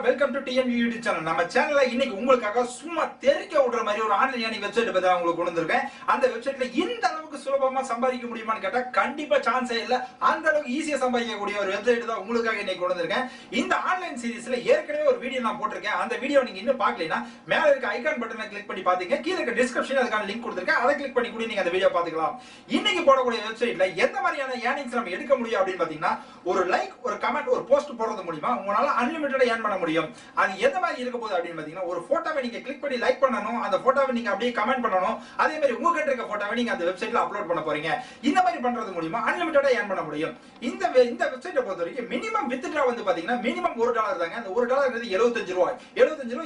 Welcome to TN YouTube channel. நம்ம சேனல்ல இன்னைக்கு உங்களுக்காக சும்மா தெரிக்க விடுற மாதிரி ஒரு ஆன்லைன் ஏர்னிங் வெப்சைட் பத்தி உங்களுக்கு கொண்டு வந்திருக்கேன். அந்த வெப்சைட்ல இந்த அளவுக்கு சுலபமா சம்பாதிக்க முடியுமான்னு கேட்டா கண்டிப்பா சான்ஸே இல்ல. அந்த அளவுக்கு ஈஸியா சம்பாதிக்கக்கூடிய ஒரு வெப்சைட் தான் உங்களுக்காக இன்னைக்கு கொண்டு வந்திருக்கேன். இந்த ஆன்லைன் சீரிஸ்ல ஏற்கனவே ஒரு வீடியோ நான் போட்டிருக்கேன். அந்த வீடியோ நீங்க இன்னும் பார்க்கலைன்னா மேல இருக்க ஐகான் பட்டனை கிளிக் பண்ணி பாத்தீங்க. கீழ இருக்க டிஸ்கிரிப்ஷன்ல அதுக்கான லிங்க் கொடுத்திருக்கேன். அதை கிளிக் பண்ணி கூட நீங்க அந்த வீடியோ பாத்துக்கலாம். இன்னைக்கு போடக்கூடிய வெப்சைட்ல எந்த மாதிரியான ஏர்னிங்ஸ் நம்ம எடுக்க முடியும் அப்படின்னு பாத்தீங்கன்னா, ஒரு லைக், ஒரு கமெண்ட், ஒரு போஸ்ட் போடுறது மூலமா உங்களால அன்லிமிட்டடா ஏர்ன் பண்ண முடியும். அது எந்த மாதிரி இருக்க போகுது அப்படின்னு பாத்தீங்கன்னா, ஒரு போட்டோவை நீங்க கிளிக் பண்ணி லைக் பண்ணனும், அந்த போட்டோவை நீங்க அப்படியே கமெண்ட் பண்ணனும். அதே மாதிரி உங்க கிட்ட இருக்க போட்டோவை நீங்க அந்த வெப்சைட்ல அப்லோட் பண்ண போறீங்க. இந்த மாதிரி பண்றது மூலமா அன்லிமிட்டடா ஏர்ன் பண்ண முடியும். இந்த வெப்சைட்டை பொறுத்தவரைக்கும் மினிமம் வித்ட்ரா வந்து பாத்தீங்கன்னா மினிமம் $1 தாங்க. அந்த $1 ரூபாய் 75 ரூபாய்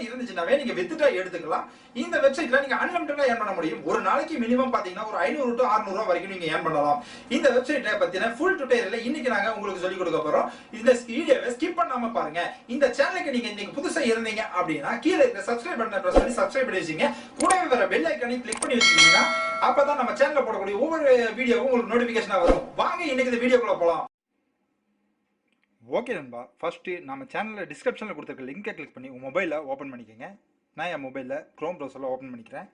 இருந்துச்சுனாவே நீங்க வித்ட்ரா எடுத்துக்கலாம். இந்த வெப்சைட்ல நீங்க அன்லிமிட்டடா ஏர்ன் பண்ண முடியும். ஒரு நாளைக்கு மினிமம் பாத்தீங்கன்னா ஒரு 500 to 600 ரூபாய் வரைக்கும் நீங்க ஏர்ன் பண்ணலாம். இந்த வெப்சைட்டை பத்தின ஃபுல் டுட்டோரியல்ல இன்னைக்கு நாங்க உங்களுக்கு சொல்லி கொடுக்க போறோம். இந்த வீடியோவை ஸ்கிப் பண்ணாம பாருங்க. இந்த சேனலுக்கு நீங்க இன்னைக்கு புதுசா இருந்தீங்க அப்படின்னா கீழ இருக்க சப்ஸ்கிரைப் பட்டனை பிரஸ் பண்ணி சப்ஸ்கிரைப் பண்ணி வச்சீங்க. கூடவே வர பெல் ஐகானையும் கிளிக் பண்ணி வச்சீங்கன்னா அப்பதான் நம்ம சேனல்ல போடக்கூடிய ஒவ்வொரு வீடியோவும் உங்களுக்கு நோட்டிபிகேஷனா வரும். வாங்க இன்னைக்கு இந்த வீடியோக்குள்ள போலாம். ஓகே நண்பா, ஃபர்ஸ்ட் நம்ம சேனல்ல டிஸ்கிரிப்ஷன்ல கொடுத்திருக்க லிங்கை கிளிக் பண்ணி உங்க மொபைலை ஓபன் பண்ணிக்கங்க. நான் என் மொபைல்ல Chrome browserல ஓபன் பண்ணிக்கிறேன்.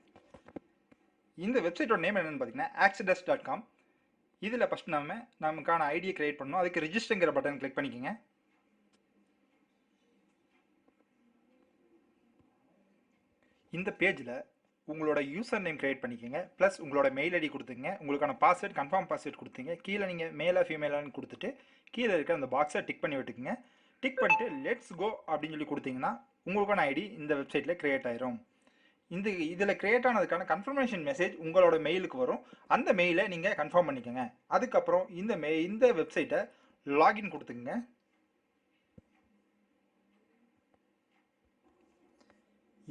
இந்த வெப்சைட்டோட நேம் என்னன்னு பாத்தீங்கன்னா access.com. இதுல ஃபர்ஸ்ட் நமக்கான ஐடியை கிரியேட் பண்ணனும். அதுக்கு ரெஜிஸ்டர்ங்கிற பட்டன் கிளிக் பண்ணிக்கங்க. இந்த பேஜ்ல உங்களோட யூசர் நேம் கிரியேட் பண்ணிக்கங்க. ப்ளஸ் உங்களோட மெயில் ஐடி கொடுத்துங்க. உங்களுக்கான பாஸ்வேர்ட் கன்ஃபார்ம் பாஸ்வேர்ட் கொடுத்துங்க. கீழே நீங்கள் மேலா ஃபீமேலான்னு கொடுத்துட்டு கீழே இருக்க அந்த பாக்ஸை டிக் பண்ணி விட்டுக்குங்க. டிக் பண்ணிட்டு லெட்ஸ் கோ அப்படின்னு சொல்லி கொடுத்தீங்கன்னா உங்களுக்கான ஐடி இந்த வெப்சைட்டில் கிரியேட் ஆயிரும். இதில் கிரியேட் ஆனதுக்கான கன்ஃபர்மேஷன் மெசேஜ் உங்களோட மெயிலுக்கு வரும். அந்த மெயிலை நீங்கள் கன்ஃபார்ம் பண்ணிக்கோங்க. அதுக்கப்புறம் இந்த வெப்சைட்டை லாகின் கொடுத்துங்க.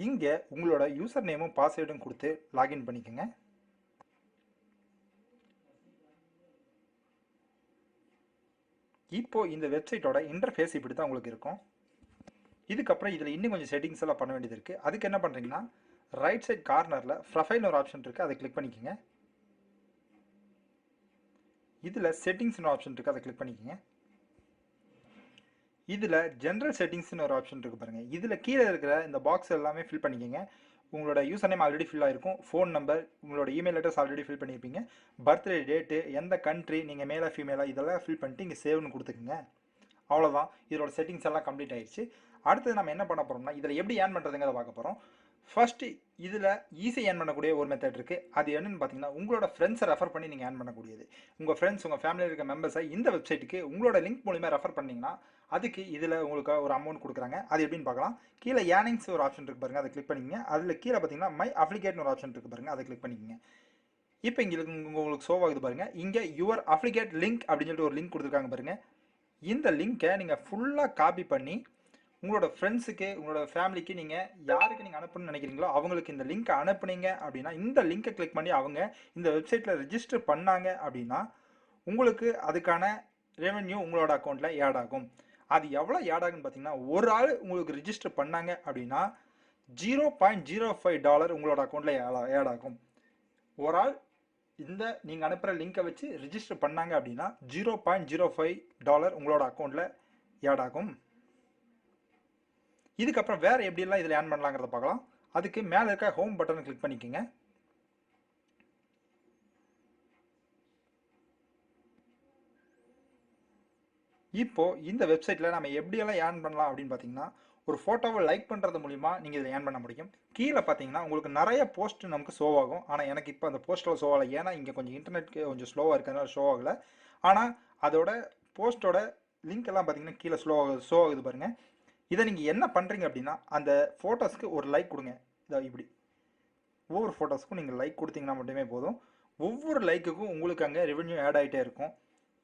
இங்கே உங்களோட யூசர் நேமும் பாஸ்வேர்டும் கொடுத்து லாகின் பண்ணிக்கோங்க. இப்போ இந்த வெப்சைட்டோட இன்டர்ஃபேஸ் இப்படி தான் உங்களுக்கு இருக்கும். இதுக்கப்புறம் இதில் இன்னும் கொஞ்சம் செட்டிங்ஸ் எல்லாம் பண்ண வேண்டியது இருக்குது. அதுக்கு என்ன பண்ணுறீங்கன்னா, ரைட் சைட் கார்னரில் ப்ரொஃபைல்னு ஒரு ஆப்ஷன் இருக்குது, அதை கிளிக் பண்ணிக்கோங்க. இதில் செட்டிங்ஸ்னு ஆப்ஷன் இருக்குது, அதை கிளிக் பண்ணிக்கோங்க. இதில் ஜென்ரல் செட்டிங்ஸ்னு ஒரு ஆப்ஷன் இருக்குது பாருங்கள். இதில் கீழே இருக்கிற இந்த பாக்ஸ் எல்லாமே ஃபில் பண்ணிக்கோங்க. உங்களோட யூசர் நேம் ஆல்ரெடி ஃபில் ஆகிருக்கும். ஃபோன் நம்பர், உங்களோட இமெயில் அட்ரஸ் ஆல்ரெடி ஃபில் பண்ணியிருப்பீங்க. பர்த்டே டேட்டு, எந்த கண்ட்ரி, நீங்கள் மேலே ஃபீமேலா, இதெல்லாம் ஃபில் பண்ணிட்டு இங்கே சேவ்னு கொடுத்துக்குங்க. அவ்வளோதான், இதோட செட்டிங்ஸ் எல்லாம் கம்ப்ளீட் ஆயிடுச்சு. அடுத்தது நம்ம என்ன பண்ண போகிறோம்னா, இதில் எப்படி ஏர்ன் பண்ணுறதுங்கிறத பார்க்க போகிறோம். ஃபர்ஸ்ட்டு இதில் ஈஸியாக ஏர்ன் பண்ணக்கூடிய ஒரு மெத்தட் இருக்குது. அது என்னென்னு பார்த்தீங்கன்னா, உங்களோட ஃப்ரெண்ட்ஸை ரெஃபர் பண்ணி நீங்கள் ஏர்ன் பண்ணக்கூடியது. உங்கள் ஃப்ரெண்ட்ஸ், உங்கள் ஃபேமிலியில் இருக்க மெம்பர்ஸை இந்த வெப்சைட்டுக்கு உங்களோட லிங்க் மூலிமா ரெஃபர் பண்ணிங்கன்னா அதுக்கு இதில் உங்களுக்கு ஒரு அமௌண்ட் கொடுக்குறாங்க. அது எப்படின்னு பார்க்கலாம். கீழே ஏர்னிங்ஸ் ஒரு ஆப்ஷன் இருக்குது பாருங்கள், அதை கிளிக் பண்ணிக்கங்க. அதில் கீழே பார்த்தீங்கன்னா மை அப்ளிகேட்னு ஒரு ஆப்ஷன் இருக்குது பாருங்கள், அதை கிளிக் பண்ணிக்கங்க. இப்போ இங்கே உங்களுக்கு ஷோ ஆகுது பாருங்கள். இங்கே யுவர் அப்ளிகேட் லிங்க் அப்படின்னு சொல்லிட்டு ஒரு லிங்க் கொடுத்துருக்காங்க பாருங்கள். இந்த லிங்க்கை நீங்கள் ஃபுல்லாக காப்பி பண்ணி உங்களோட ஃப்ரெண்ட்ஸுக்கு, உங்களோட ஃபேமிலிக்கு நீங்கள் யாருக்கு நீங்கள் அனுப்பணும்னு நினைக்கிறீங்களோ அவங்களுக்கு இந்த லிங்க்கை அனுப்புனீங்க அப்படின்னா, இந்த லிங்க்கை கிளிக் பண்ணி அவங்க இந்த வெப்சைட்டில் ரெஜிஸ்டர் பண்ணாங்க அப்படின்னா உங்களுக்கு அதுக்கான ரெவென்யூ உங்களோட அக்கௌண்ட்டில் ஆட் ஆகும். அது எவ்வளோ ஆட் ஆகுன்னு பார்த்தீங்கன்னா, ஒரு ஆள் உங்களுக்கு ரிஜிஸ்டர் பண்ணாங்க அப்படின்னா $0.05 உங்களோட அக்கௌண்ட்டில் ஆட் ஆகும். ஒரு ஆள் இந்த நீங்கள் அனுப்புகிற லிங்கை வச்சு ரிஜிஸ்டர் பண்ணாங்க அப்படின்னா $0.05 உங்களோட அக்கௌண்ட்டில் ஆட் ஆகும். இதுக்கப்புறம் வேறு எப்படியெல்லாம் இதில் ஏர்ன் பண்ணலாங்கிறத பார்க்கலாம். அதுக்கு மேலே இருக்க ஹோம் பட்டனை கிளிக் பண்ணிக்கோங்க. இப்போ இந்த வெப்சைட்டில் நம்ம எப்படியெல்லாம் ஏர்ன் பண்ணலாம் அப்படின்னு பார்த்தீங்கன்னா, ஒரு ஃபோட்டோவை லைக் பண்ணுறது மூலிமா நீங்கள் இதில் ஏர்ன் பண்ண முடியும். கீழே பார்த்தீங்கன்னா உங்களுக்கு நிறைய போஸ்ட் நமக்கு ஷோ ஆகும். ஆனால் எனக்கு இப்போ அந்த போஸ்ட்டில் ஷோ ஆகலை, ஏன்னா இங்கே கொஞ்சம் இன்டர்நெட் கொஞ்சம் ஸ்லோவாக இருக்கிறதுனால ஷோ ஆகலை. ஆனால் அதோட போஸ்ட்டோட லிங்க் எல்லாம் பார்த்தீங்கன்னா கீழே ஷோ ஆகுது பாருங்கள். இதை நீங்கள் என்ன பண்ணுறீங்க அப்படின்னா, அந்த ஃபோட்டோஸ்க்கு ஒரு லைக் கொடுங்க. இதை இப்படி ஒவ்வொரு ஃபோட்டோஸ்க்கும் நீங்கள் லைக் கொடுத்தீங்கன்னா மட்டுமே போதும். ஒவ்வொரு லைக்குக்கும் உங்களுக்கு அங்கே ரெவென்யூ ஆட் ஆகிட்டே இருக்கும்.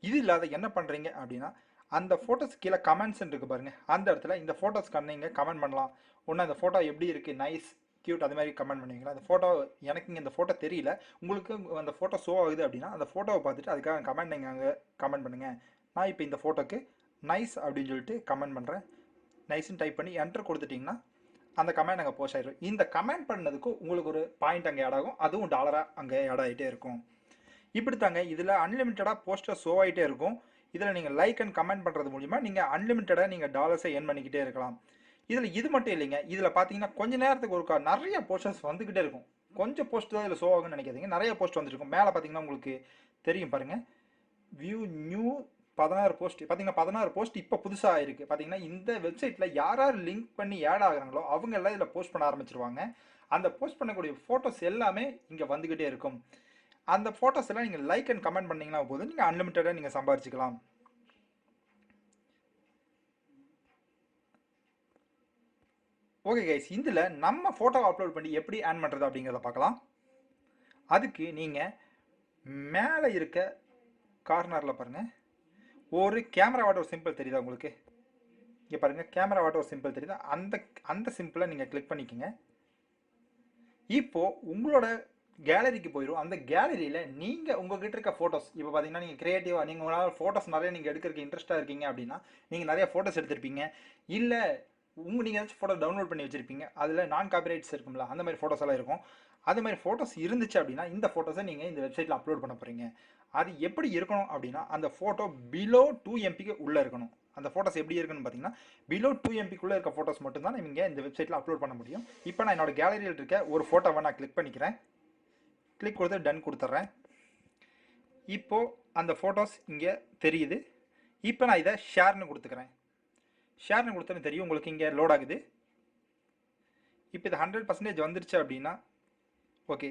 இது இல்லாத என்ன பண்ணுறீங்க அப்படின்னா, அந்த ஃபோட்டோஸ் கீழே கமெண்ட்ஸ் இருக்குது பாருங்கள், அந்த இடத்துல இந்த ஃபோட்டோஸ்க்கு நீங்கள் கமெண்ட் பண்ணலாம். ஒன்று அந்த ஃபோட்டோ எப்படி இருக்குது, நைஸ், க்யூட், அது மாதிரி கமெண்ட் பண்ணுவீங்களா. அந்த ஃபோட்டோ எனக்கு இங்கே இந்த ஃபோட்டோ தெரியல, உங்களுக்கு அந்த ஃபோட்டோ ஷோ ஆகுது அப்படின்னா அந்த ஃபோட்டோவை பார்த்துட்டு அதுக்காக கமெண்ட் நீங்கள் அங்கே கமெண்ட் பண்ணுங்கள். நான் இப்போ இந்த ஃபோட்டோக்கு நைஸ் அப்படின்னு சொல்லிட்டு கமெண்ட் பண்ணுறேன். நைஸ்ன்னு டைப் பண்ணி என்டர் கொடுத்துட்டிங்கன்னா அந்த கமெண்ட் அங்கே போஸ்ட் ஆகிடும். இந்த கமெண்ட் பண்ணதுக்கு உங்களுக்கு ஒரு பாயிண்ட் அங்கே ஆட் ஆகும். அதுவும் டாலராக அங்கே ஆட் ஆகிட்டே இருக்கும். இப்படி தாங்க இதில் அன்லிமிட்டடாக போஸ்டர் ஷோ ஆகிட்டே இருக்கும். இதில் நீங்கள் லைக் அண்ட் கமெண்ட் பண்ணுறது மூலிமா நீங்கள் அன்லிமிட்டடாக நீங்கள் டாலர்ஸை ஏர்ன் பண்ணிக்கிட்டே இருக்கலாம். இதில் இது மட்டும் இல்லைங்க, இதில் பார்த்தீங்கன்னா கொஞ்ச நேரத்துக்கு ஒருக்கா நிறைய போஸ்டர்ஸ் வந்துக்கிட்டே இருக்கும். கொஞ்சம் போஸ்ட் தான் இதில் ஷோ ஆகுன்னு நினைக்காதீங்க, நிறைய போஸ்ட் வந்துருக்கும். மேலே பார்த்தீங்கன்னா உங்களுக்கு தெரியும் பாருங்கள், வியூ நியூ 16 போஸ்ட். பார்த்தீங்கன்னா 16 போஸ்ட் இப்போ புதுசாக இருக்குது. பார்த்தீங்கன்னா இந்த வெப்சைட்டில் யார் யார் லிங்க் பண்ணி ஆட் ஆகுறாங்களோ அவங்க எல்லாம் இதில் போஸ்ட் பண்ண ஆரம்பிச்சிருவாங்க. அந்த போஸ்ட் பண்ணக்கூடிய ஃபோட்டோஸ் எல்லாமே இங்கே வந்துக்கிட்டே இருக்கும். அந்த ஃபோட்டோஸ் எல்லாம் நீங்கள் லைக் அண்ட் கமெண்ட் பண்ணிங்கன்னா போதும், நீங்கள் அன்லிமிட்டடாக நீங்கள் சம்பாதிச்சிக்கலாம். ஓகே கைஸ், இதில் நம்ம ஃபோட்டோ அப்லோட் பண்ணி எப்படி ஆன் பண்ணுறது அப்படிங்கிறத பார்க்கலாம். அதுக்கு நீங்கள் மேலே இருக்க கார்னரில் பாருங்கள், ஒரு கேமரா வாட்ட ஒரு சிம்பிள் தெரியுதா உங்களுக்கு? இங்கே பாருங்கள், கேமரா வாட்ட ஒரு சிம்பிள் தெரியுதா? அந்த சிம்பிளை நீங்கள் கிளிக் பண்ணிக்கோங்க. இப்போது உங்களோட கேலரிக்கு போயிடும். அந்த கேலரியில் நீங்கள் உங்கள்கிட்ட இருக்க ஃபோட்டோஸ், இப்போ பார்த்தீங்கன்னா நீங்கள் க்ரியேட்டிவாக நீங்கள் உங்களால் ஃபோட்டோஸ் நிறைய நீங்கள் எடுக்கிறதுக்கு இன்ட்ரெஸ்ட்டாக இருக்கீங்க அப்படின்னா நீங்கள் நிறைய ஃபோட்டோஸ் எடுத்திருப்பீங்க. இல்லை நீங்கள் ஏதாச்சும் ஃபோட்டோ டவுன்லோட் பண்ணி வச்சுருப்பீங்க, அதில் நான் காப்பிரைட்ஸ் இருக்கும்ல, அந்த மாதிரி ஃபோட்டோஸ் எல்லாம் இருக்கும். அது மாதிரி ஃபோட்டோஸ் இருந்துச்சு அப்படின்னா இந்த ஃபோட்டோஸை நீங்கள் இந்த வெப்சைட்டில் அப்லோட் பண்ண போகிறீங்க. அது எப்படி இருக்கணும் அப்படின்னா, அந்த ஃபோட்டோ பிலோ 2 MBக்கு உள்ளே இருக்கணும். அந்த ஃபோட்டோஸ் எப்படி இருக்குன்னு பார்த்தீங்கன்னா, பிலோ 2 MBக்குள்ளே இருக்க ஃபோட்டோஸ் மட்டும்தான் நீங்கள் இந்த வெப்சைட்டில் அப்லோட் பண்ண முடியும். இப்போ நான் என்னோட கேலரியில் இருக்க ஒரு ஃபோட்டோவை நான் கிளிக் பண்ணிக்கிறேன். கிளிக் கொடுத்து டன் கொடுத்துட்றேன். இப்போது அந்த ஃபோட்டோஸ் இங்கே தெரியுது. இப்போ நான் இதை ஷேர்னு கொடுத்துக்கிறேன். ஷேர்னு கொடுத்தோன்னு தெரியும் உங்களுக்கு, இங்கே லோட் ஆகுது. இப்போ இது 100% வந்துருச்சு அப்படின்னா, ஓகே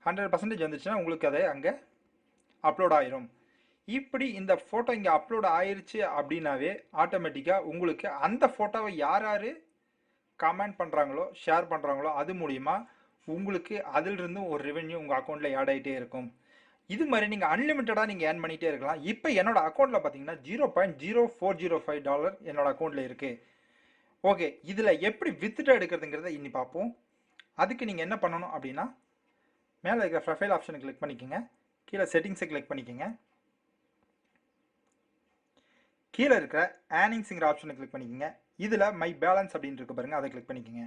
100% வந்துருச்சுன்னா உங்களுக்கு அதை அங்கே அப்லோட் ஆயிரும். இப்படி இந்த ஃபோட்டோ இங்கே அப்லோட் ஆயிருச்சு அப்படின்னாவே ஆட்டோமேட்டிக்காக உங்களுக்கு அந்த ஃபோட்டோவை யார் யார் கமெண்ட் பண்ணுறாங்களோ ஷேர் பண்ணுறாங்களோ அது மூலிமா உங்களுக்கு அதிலிருந்து ஒரு ரெவென்யூ உங்கள் அக்கௌண்ட்டில் ஆட் ஆகிட்டே இருக்கும். இது மாதிரி நீங்கள் அன்லிமிட்டடாக நீங்கள் ஏர்ன் பண்ணிகிட்டே இருக்கலாம். இப்போ என்னோட அக்கௌண்ட்டில் பார்த்தீங்கன்னா $0.0405 என்னோட அக்கௌண்ட்டில் இருக்குது. ஓகே, இதில் எப்படி வித்ட்ரா எடுக்கிறதுங்கிறத இன்னி பார்ப்போம். அதுக்கு நீங்கள் என்ன பண்ணணும் அப்படின்னா, மேலே இருக்கிற ப்ரொஃபைல் ஆப்ஷனை கிளிக் பண்ணிக்கோங்க. கீழே செட்டிங்ஸை கிளிக் பண்ணிக்கோங்க. கீழே இருக்கிற ஏர்னிங்ஸுங்கிற ஆப்ஷனை கிளிக் பண்ணிக்கோங்க. இதில் மை பேலன்ஸ் அப்படின்னு இருக்கு பாருங்கள், அதை கிளிக் பண்ணிக்கோங்க.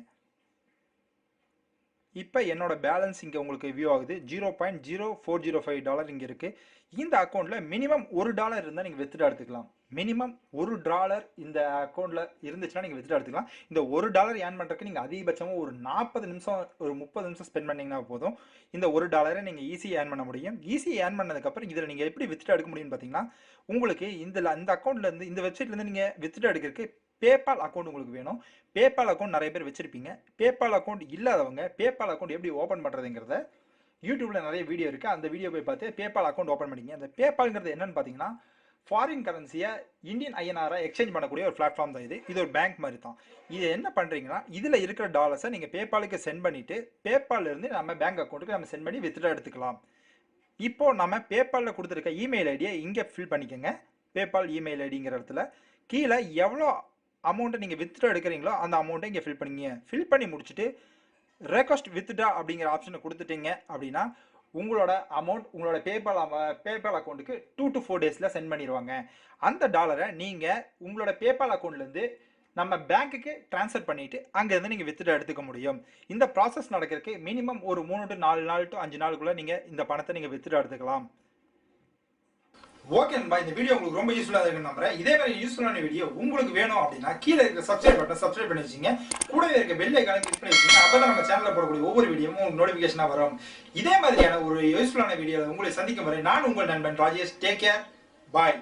இப்போ என்னோட பேலன்ஸ் இங்கே உங்களுக்கு வியூ ஆகுது. $0.0405 இங்கே இருக்குது. இந்த அக்கௌண்ட்டில் மினிமம் $1 இருந்தால் நீங்கள் வித்ட்ரா எடுத்துக்கலாம். மினிமம் $1 இந்த அக்கௌண்ட்டில் இருந்துச்சுன்னா நீங்கள் வித்ட்ரா எடுத்துக்கலாம். இந்த $1 ஏர்ன் பண்ணுறதுக்கு நீங்கள் அதிகபட்சமாக ஒரு 40 நிமிஷம் ஒரு 30 நிமிஷம் ஸ்பெண்ட் பண்ணிங்கன்னா போதும். இந்த $1 நீங்கள் ஈஸியாக ஏர்ன் பண்ண முடியும். ஈஸியாக ஏர்ன் பண்ணதுக்கப்புறம் இதில் நீங்கள் எப்படி வித்ட்ரா எடுக்க முடியும்னு பார்த்தீங்கன்னா, உங்களுக்கு இந்த அக்கௌண்ட்லேருந்து இந்த வெப்சைட்லேருந்து நீங்கள் வித்ட்ரா எடுக்கிறதுக்கு பேபால் அக்கௌண்ட் உங்களுக்கு வேணும். பேபால் அக்கௌண்ட் நிறைய பேர் வச்சிருப்பீங்க. பேபால் அக்கௌண்ட் இல்லாதவங்க பேபால் அக்கௌண்ட் எப்படி ஓப்பன் பண்ணுறதுங்கிறத யூடியூப்ல நிறைய வீடியோ இருக்குது. அந்த வீடியோ போய் பார்த்து பேபால் அக்கௌண்ட் ஓப்பன் பண்ணிங்க. அந்த பேபால்ங்கிறது என்னன்னு பார்த்தீங்கன்னா, ஃபாரின் கரன்சியை இந்தியன் ஐஎன்ஆரை எக்ஸ்சேஞ்ச் பண்ணக்கூடிய ஒரு பிளாட்ஃபார்ம் தான் இது. இது ஒரு பேங்க் மாதிரி தான். இது என்ன பண்ணுறீங்கன்னா, இதில் இருக்கிற டாலர்ஸை நீங்கள் பேபாலுக்கு சென்ட் பண்ணிவிட்டு பேபால்லேருந்து நம்ம பேங்க் அக்கௌண்ட்டுக்கு நம்ம சென்ட் பண்ணி வித்ட்ரா எடுத்துக்கலாம். இப்போ நம்ம பேபாலில் கொடுத்துருக்க இமெயில் ஐடியை இங்கே ஃபில் பண்ணிக்கோங்க. பேபால் இமெயில் ஐடிங்கிற இடத்துல கீழே எவ்வளோ அமௌண்ட்டை நீங்கள் வித்ட்ரா எடுக்கிறீங்களோ அந்த அமௌண்ட்டை இங்கே ஃபில் பண்ணிங்க. ஃபில் பண்ணி முடிச்சுட்டு ரெக்வஸ்ட் வித்ட்ரா அப்படிங்கிற ஆப்ஷனை கொடுத்துட்டீங்க அப்படின்னா உங்களோட அமௌண்ட் உங்களோட பேபால் அக்கௌண்ட்டுக்கு 2 to 4 days சென்ட் பண்ணிடுவாங்க. அந்த டாலரை நீங்கள் உங்களோட பேபால் அக்கௌண்ட்லேருந்து நம்ம பேங்க்குக்கு ட்ரான்ஸ்ஃபர் பண்ணிவிட்டு அங்கேருந்து நீங்கள் வித்ட்ரா எடுத்துக்க முடியும். இந்த ப்ராசஸ் நடக்கிறதுக்கு மினிமம் ஒரு 3 to 4 நாள் to 5 நாளுக்குள்ளே நீங்கள் இந்த பணத்தை நீங்கள் வித்ட்ரா எடுத்துக்கலாம். ஓகே நண்பா, இந்த வீடியோ உங்களுக்கு ரொம்ப யூஸ்ஃபுல்லாக இருக்குன்னு நம்புறேன். இதே மாதிரி யூஸ்ஃபுல்லான வீடியோ உங்களுக்கு வேணும் அப்படின்னா கீழே இருக்கிற சப்ஸ்கிரைப் பட்டன் சப்ஸ்கிரைப் பண்ணி வச்சுங்க. கூடவே இருக்க பெல் ஐகானை கிளிக் பண்ணி வச்சுங்க. அப்போ தான் நம்ம சேனலில் போடக்கூடிய ஒவ்வொரு வீடியோவும் உங்களுக்கு நோட்டிஃபிகேஷனாக வரும். இதே மாதிரியான ஒரு யூஸ்ஃபுல்லான வீடியோவில் உங்களை சந்திக்கும் வரை நான் உங்கள் நண்பன் ராஜேஷ். டேக் கேர், பாய்.